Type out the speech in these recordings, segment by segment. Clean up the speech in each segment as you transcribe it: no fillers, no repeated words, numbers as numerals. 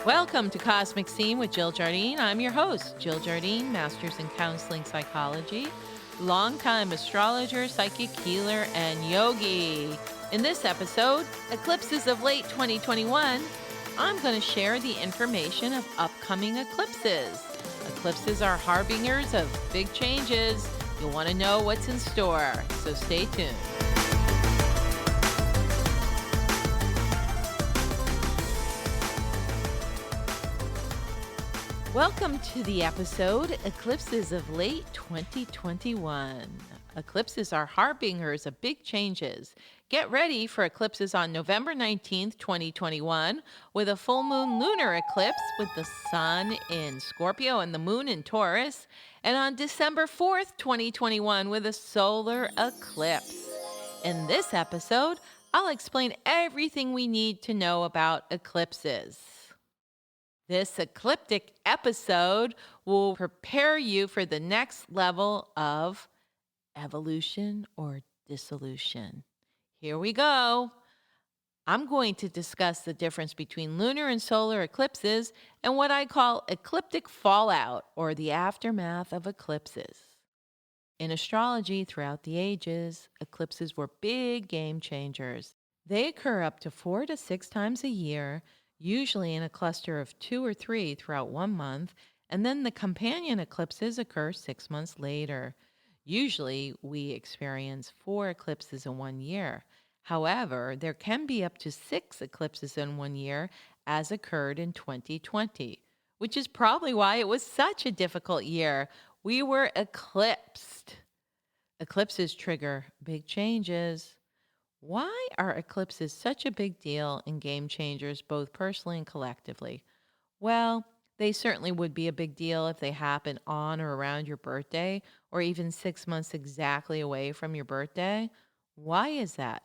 Welcome to Cosmic Scene with Jill Jardine. I'm your host, Jill Jardine, Masters in Counseling Psychology, longtime astrologer, psychic healer, and yogi. In this episode, Eclipses of late 2021, I'm going to share the information of upcoming eclipses. Eclipses are harbingers of big changes. You'll want to know what's in store, so stay tuned. Welcome to the episode, Eclipses of late 2021. Eclipses are harbingers of big changes. Get ready for eclipses on November 19th, 2021, with a full moon lunar eclipse with the sun in Scorpio and the moon in Taurus, and on December 4th, 2021, with a solar eclipse. In this episode, I'll explain everything we need to know about eclipses. This ecliptic episode will prepare you for the next level of evolution or dissolution. Here we go. I'm going to discuss the difference between lunar and solar eclipses and what I call ecliptic fallout, or the aftermath of eclipses. In astrology, throughout the ages, eclipses were big game changers. They occur up to 4 to 6 times a year, usually in a cluster of 2 or 3 throughout one month, and then the companion eclipses occur 6 months later. Usually, we experience 4 eclipses in one year. However, there can be up to 6 eclipses in one year, as occurred in 2020, which is probably why it was such a difficult year. We were eclipsed. Eclipses trigger big changes. Why are eclipses such a big deal and game changers, both personally and collectively? Well, they certainly would be a big deal if they happen on or around your birthday, or even 6 months exactly away from your birthday. Why is that?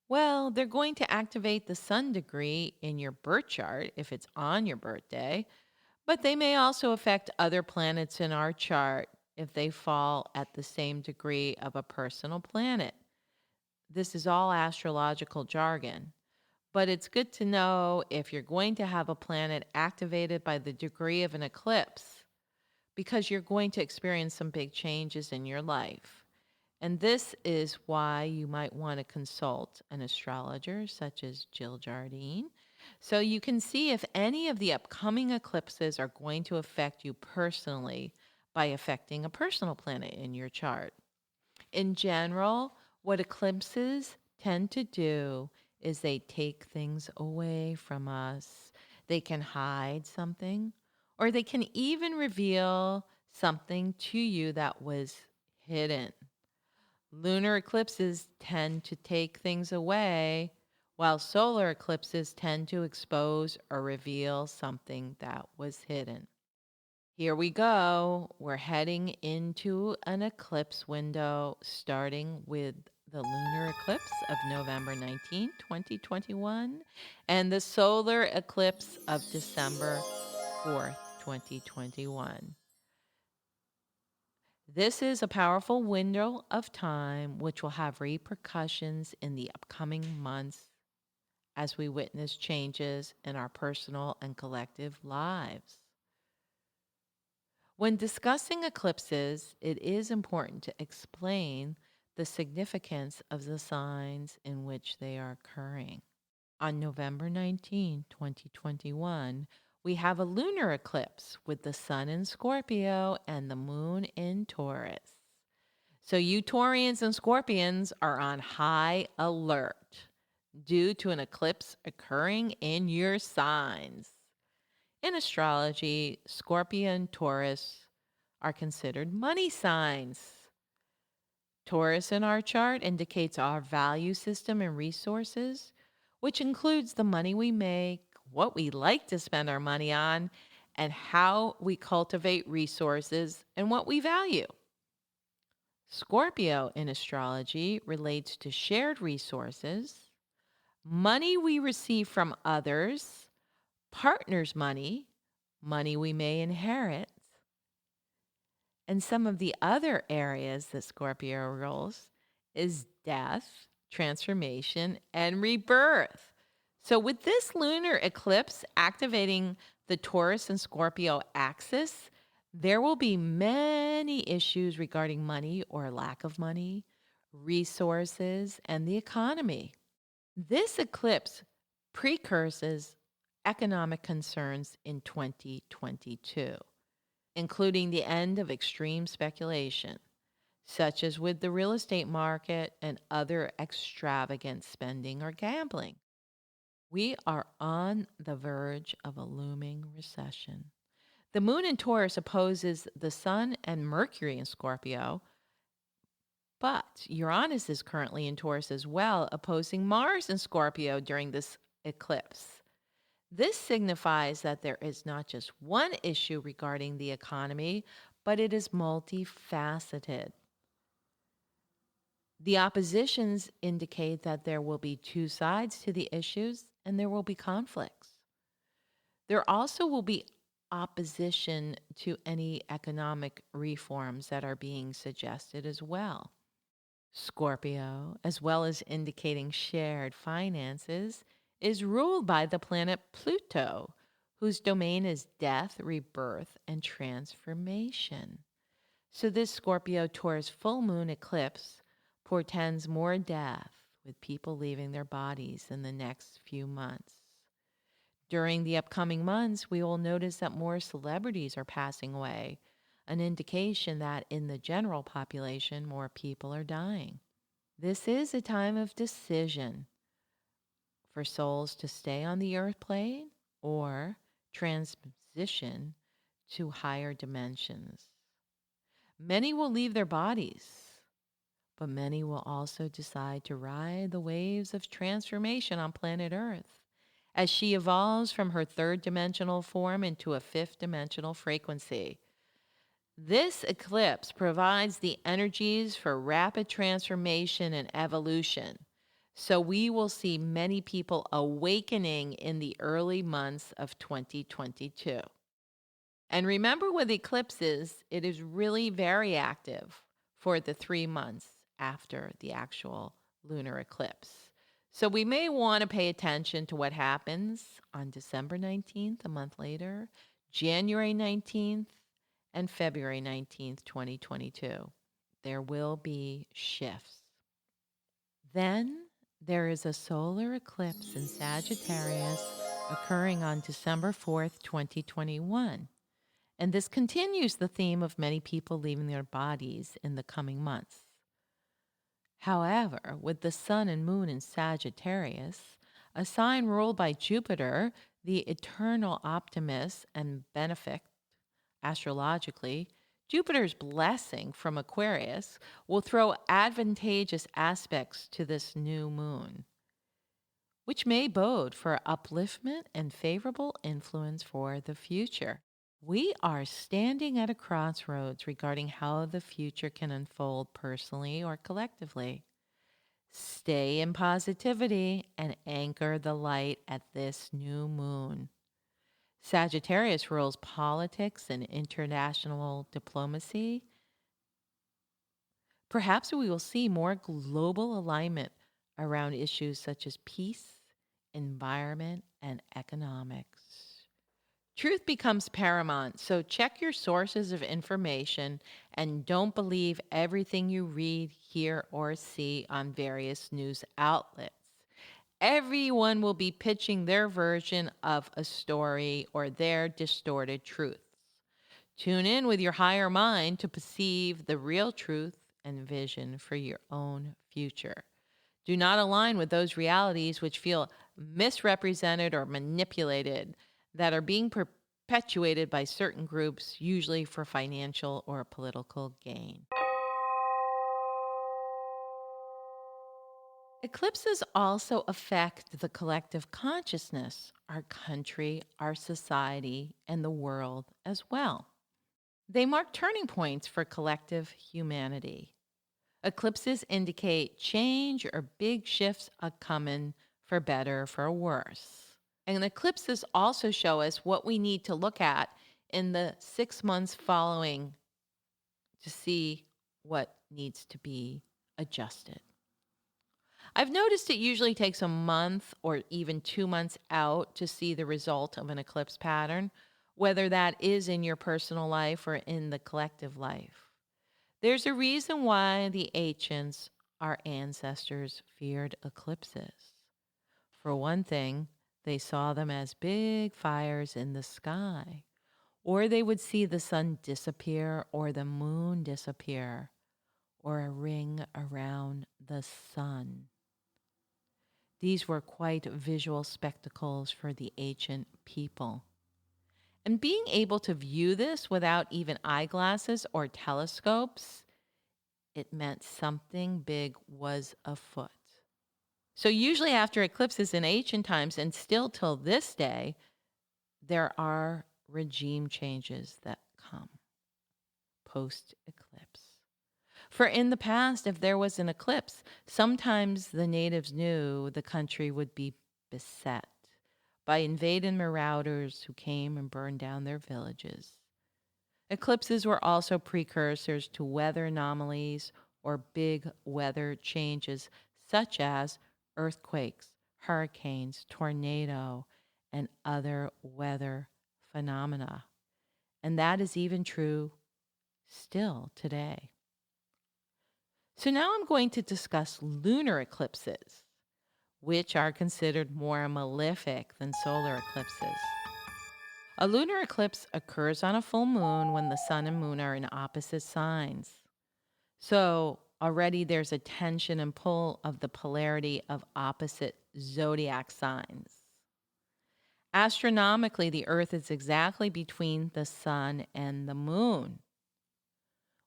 Well, they're going to activate the sun degree in your birth chart if it's on your birthday, but they may also affect other planets in our chart if they fall at the same degree of a personal planet. This is all astrological jargon, but it's good to know if you're going to have a planet activated by the degree of an eclipse, because you're going to experience some big changes in your life. And this is why you might want to consult an astrologer such as Jill Jardine, so you can see if any of the upcoming eclipses are going to affect you personally by affecting a personal planet in your chart. In general, what eclipses tend to do is they take things away from us. They can hide something, or they can even reveal something to you that was hidden. Lunar eclipses tend to take things away, while solar eclipses tend to expose or reveal something that was hidden. Here we go. We're heading into an eclipse window, starting with the lunar eclipse of November 19, 2021, and the solar eclipse of December 4th, 2021. This is a powerful window of time which will have repercussions in the upcoming months as we witness changes in our personal and collective lives. When discussing eclipses, it is important to explain the significance of the signs in which they are occurring. On November 19, 2021, we have a lunar eclipse with the sun in Scorpio and the moon in Taurus. So you Taurians and Scorpions are on high alert due to an eclipse occurring in your signs. In astrology, Scorpio and Taurus are considered money signs. Taurus in our chart indicates our value system and resources, which includes the money we make, what we like to spend our money on, and how we cultivate resources and what we value. Scorpio in astrology relates to shared resources, money we receive from others, partners' money, money we may inherit, and some of the other areas that Scorpio rules is death, transformation, and rebirth. So with this lunar eclipse activating the Taurus and Scorpio axis, there will be many issues regarding money or lack of money, resources, and the economy. This eclipse precurses economic concerns in 2022, including the end of extreme speculation, such as with the real estate market and other extravagant spending or gambling. We are on the verge of a looming recession. The moon in Taurus opposes the sun and Mercury in Scorpio, but Uranus is currently in Taurus as well, opposing Mars in Scorpio during this eclipse. This signifies that there is not just one issue regarding the economy, but it is multifaceted. The oppositions indicate that there will be two sides to the issues and there will be conflicts. There also will be opposition to any economic reforms that are being suggested as well. Scorpio, as well as indicating shared finances, is ruled by the planet Pluto, whose domain is death, rebirth, and transformation. So, this Scorpio Taurus full moon eclipse portends more death, with people leaving their bodies in the next few months. During the upcoming months, we will notice that more celebrities are passing away, an indication that in the general population, more people are dying. This is a time of decision for souls to stay on the earth plane or transition to higher dimensions. Many will leave their bodies, but many will also decide to ride the waves of transformation on planet Earth as she evolves from her third dimensional form into a fifth dimensional frequency. This eclipse provides the energies for rapid transformation and evolution. So we will see many people awakening in the early months of 2022. And remember, with eclipses, it is really very active for the 3 months after the actual lunar eclipse. So we may want to pay attention to what happens on December 19th, a month later, January 19th, and February 19th, 2022. There will be shifts. Then there is a solar eclipse in Sagittarius occurring on December 4th, 2021. And this continues the theme of many people leaving their bodies in the coming months. However, with the sun and moon in Sagittarius, a sign ruled by Jupiter, the eternal optimist and benefic, astrologically, Jupiter's blessing from Aquarius will throw advantageous aspects to this new moon, which may bode for upliftment and favorable influence for the future. We are standing at a crossroads regarding how the future can unfold personally or collectively. Stay in positivity and anchor the light at this new moon. Sagittarius rules politics and international diplomacy. Perhaps we will see more global alignment around issues such as peace, environment, and economics. Truth becomes paramount, so check your sources of information and don't believe everything you read, hear, or see on various news outlets. Everyone will be pitching their version of a story or their distorted truths. Tune in with your higher mind to perceive the real truth and vision for your own future. Do not align with those realities which feel misrepresented or manipulated that are being perpetuated by certain groups, usually for financial or political gain. Eclipses also affect the collective consciousness, our country, our society, and the world as well. They mark turning points for collective humanity. Eclipses indicate change or big shifts are coming, for better, for worse. And eclipses also show us what we need to look at in the 6 months following to see what needs to be adjusted. I've noticed it usually takes a month or even 2 months out to see the result of an eclipse pattern, whether that is in your personal life or in the collective life. There's a reason why the ancients, our ancestors, feared eclipses. For one thing, they saw them as big fires in the sky, or they would see the sun disappear or the moon disappear, or a ring around the sun. These were quite visual spectacles for the ancient people. And being able to view this without even eyeglasses or telescopes, it meant something big was afoot. So, usually after eclipses in ancient times, and still till this day, there are regime changes that come post eclipse. For in the past, if there was an eclipse, sometimes the natives knew the country would be beset by invading marauders who came and burned down their villages. Eclipses were also precursors to weather anomalies or big weather changes, such as earthquakes, hurricanes, tornado, and other weather phenomena. And that is even true still today. So now I'm going to discuss lunar eclipses, which are considered more malefic than solar eclipses. A lunar eclipse occurs on a full moon when the sun and moon are in opposite signs. So already there's a tension and pull of the polarity of opposite zodiac signs. Astronomically, the Earth is exactly between the sun and the moon.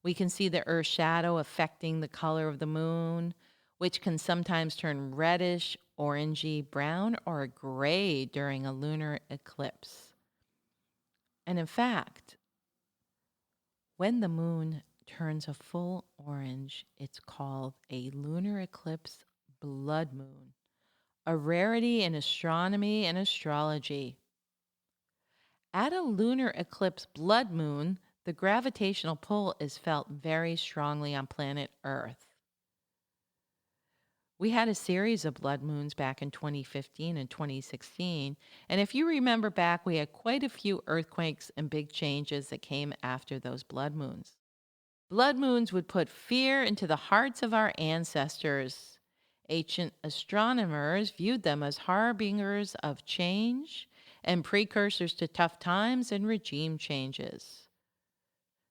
We can see the Earth's shadow affecting the color of the moon, which can sometimes turn reddish, orangey, brown, or gray during a lunar eclipse. And in fact, when the moon turns a full orange, it's called a lunar eclipse blood moon, a rarity in astronomy and astrology. At a lunar eclipse blood moon, the gravitational pull is felt very strongly on planet Earth. We had a series of blood moons back in 2015 and 2016, and if you remember back, we had quite a few earthquakes and big changes that came after those blood moons. Blood moons would put fear into the hearts of our ancestors. Ancient astronomers viewed them as harbingers of change and precursors to tough times and regime changes.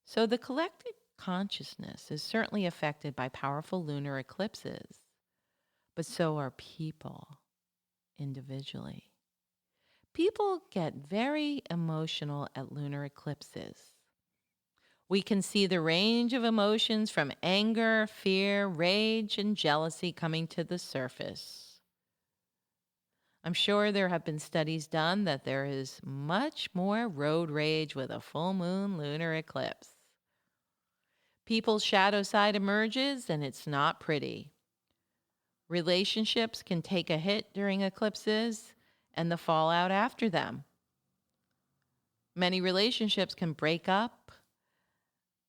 So the collective consciousness is certainly affected by powerful lunar eclipses, but so are people individually. People get very emotional at lunar eclipses. We can see the range of emotions from anger, fear, rage, and jealousy coming to the surface. I'm sure there have been studies done that there is much more road rage with a full moon lunar eclipse. People's shadow side emerges, and it's not pretty. Relationships can take a hit during eclipses and the fallout after them. Many relationships can break up,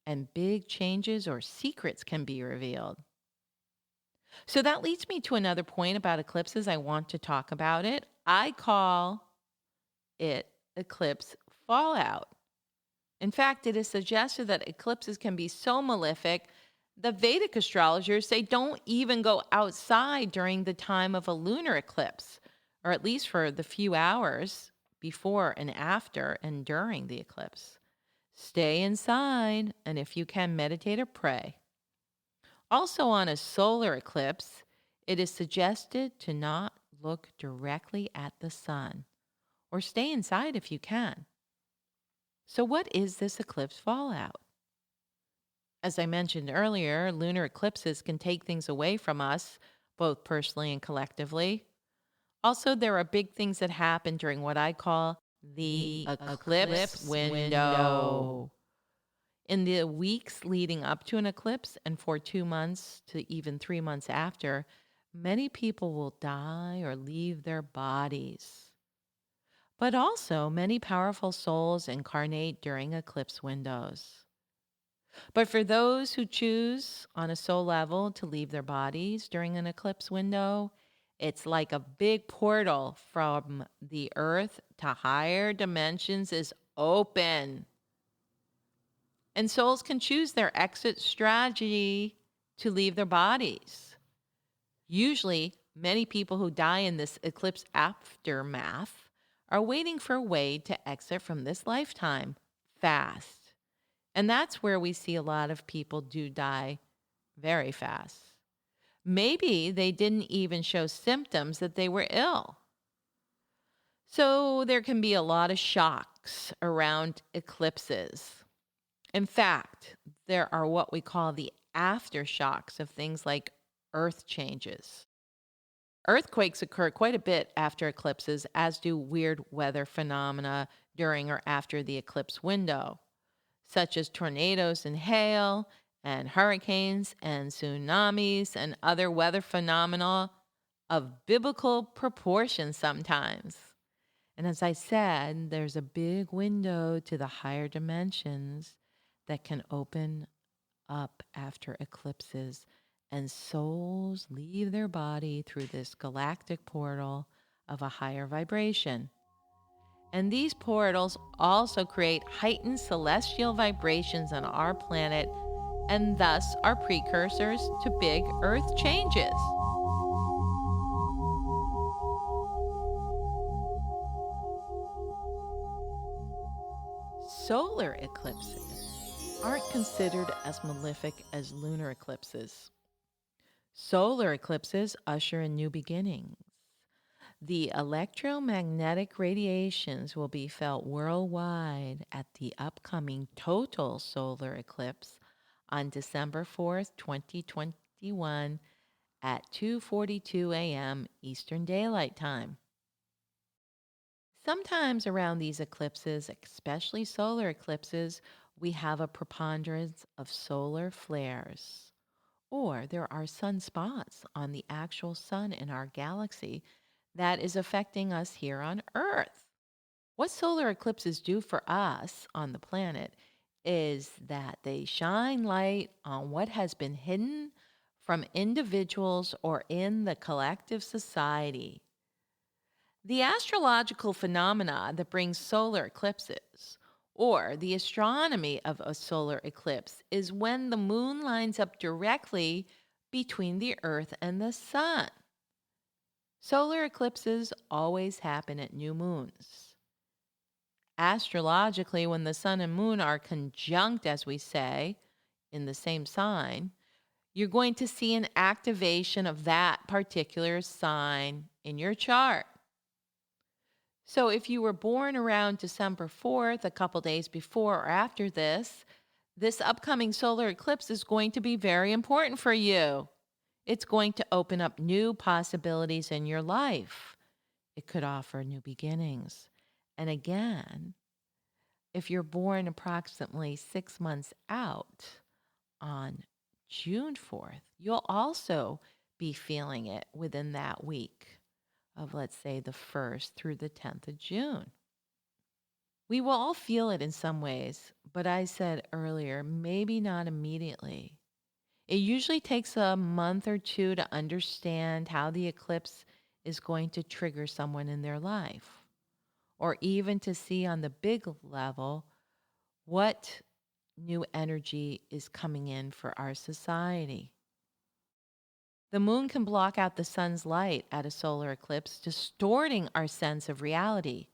and big changes or secrets can be revealed. So that leads me to another point about eclipses. I want to talk about it. I call it eclipse fallout. In fact, it is suggested that eclipses can be so malefic, the Vedic astrologers say don't even go outside during the time of a lunar eclipse, or at least for the few hours before and after and during the eclipse. Stay inside, and if you can, meditate or pray. Also, on a solar eclipse, it is suggested to not look directly at the sun, or stay inside if you can. So, what is this eclipse fallout? As I mentioned earlier, lunar eclipses can take things away from us, both personally and collectively. Also, there are big things that happen during what I call the eclipse window. In the weeks leading up to an eclipse and for 2 months to even 3 months after, many people will die or leave their bodies. But also, many powerful souls incarnate during eclipse windows. But for those who choose on a soul level to leave their bodies during an eclipse window, it's like a big portal from the earth to higher dimensions is open. And souls can choose their exit strategy to leave their bodies. Usually, many people who die in this eclipse aftermath are waiting for a way to exit from this lifetime fast. And that's where we see a lot of people do die very fast. Maybe they didn't even show symptoms that they were ill. So there can be a lot of shocks around eclipses. In fact, there are what we call the aftershocks of things like earth changes. Earthquakes occur quite a bit after eclipses, as do weird weather phenomena during or after the eclipse window, such as tornadoes and hail, and hurricanes and tsunamis and other weather phenomena of biblical proportions sometimes. And as I said, there's a big window to the higher dimensions that can open up after eclipses, and souls leave their body through this galactic portal of a higher vibration. And these portals also create heightened celestial vibrations on our planet and thus are precursors to big Earth changes. Solar eclipses aren't considered as malefic as lunar eclipses. Solar eclipses usher in new beginnings. The electromagnetic radiations will be felt worldwide at the upcoming total solar eclipse on December 4th, 2021 at 2:42 a.m. Eastern Daylight Time. Sometimes around these eclipses, especially solar eclipses, we have a preponderance of solar flares. Or there are sunspots on the actual sun in our galaxy that is affecting us here on Earth. What solar eclipses do for us on the planet is that they shine light on what has been hidden from individuals or in the collective society. The astrological phenomena that brings solar eclipses, or the astronomy of a solar eclipse, is when the moon lines up directly between the earth and the sun. Solar eclipses always happen at new moons. Astrologically, when the sun and moon are conjunct, as we say, in the same sign, you're going to see an activation of that particular sign in your chart. So if you were born around December 4th, a couple days before or after this upcoming solar eclipse is going to be very important for you. It's going to open up new possibilities in your life. It could offer new beginnings. And again, if you're born approximately 6 months out on June 4th, you'll also be feeling it within that week of, let's say, the 1st through the 10th of June. We will all feel it in some ways, but I said earlier, maybe not immediately. It usually takes a month or two to understand how the eclipse is going to trigger someone in their life, or even to see on the big level what new energy is coming in for our society. The moon can block out the sun's light at a solar eclipse, distorting our sense of reality.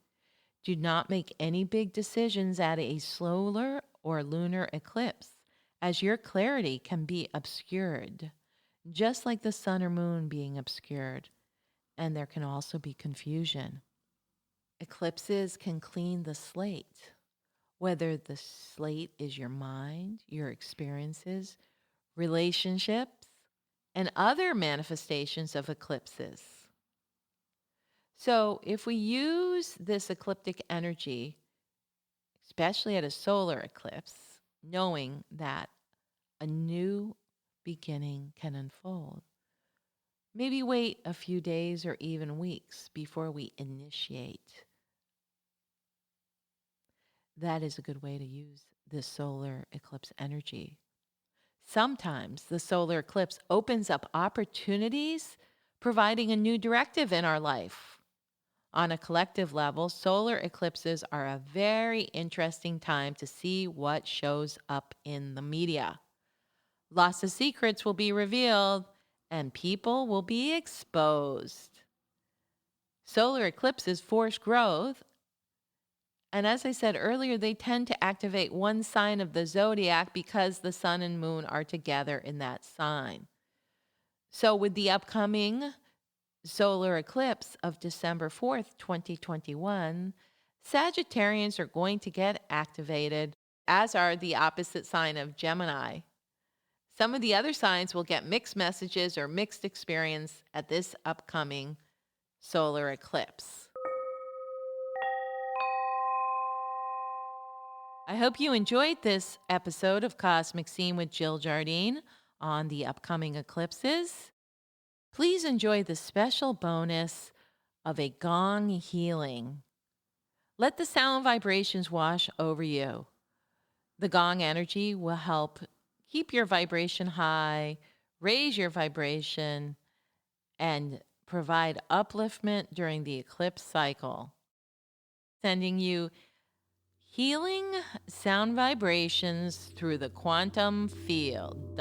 Do not make any big decisions at a solar or lunar eclipse, as your clarity can be obscured, just like the sun or moon being obscured, and there can also be confusion. Eclipses can clean the slate, whether the slate is your mind, your experiences, relationships, and other manifestations of eclipses. So, if we use this ecliptic energy, especially at a solar eclipse, knowing that a new beginning can unfold, maybe wait a few days or even weeks before we initiate. That is a good way to use the solar eclipse energy. Sometimes the solar eclipse opens up opportunities, providing a new directive in our life. On a collective level, solar eclipses are a very interesting time to see what shows up in the media. Lots of secrets will be revealed and people will be exposed. Solar eclipses force growth, and as I said earlier, they tend to activate one sign of the zodiac because the sun and moon are together in that sign. So, with the upcoming solar eclipse of December 4th, 2021, Sagittarians are going to get activated, as are the opposite sign of Gemini. Some of the other signs will get mixed messages or mixed experience at this upcoming solar eclipse. I hope you enjoyed this episode of Cosmic Scene with Jill Jardine on the upcoming eclipses. Please enjoy the special bonus of a gong healing. Let the sound vibrations wash over you. The gong energy will help keep your vibration high, raise your vibration, and provide upliftment during the eclipse cycle. Sending you healing sound vibrations through the quantum field.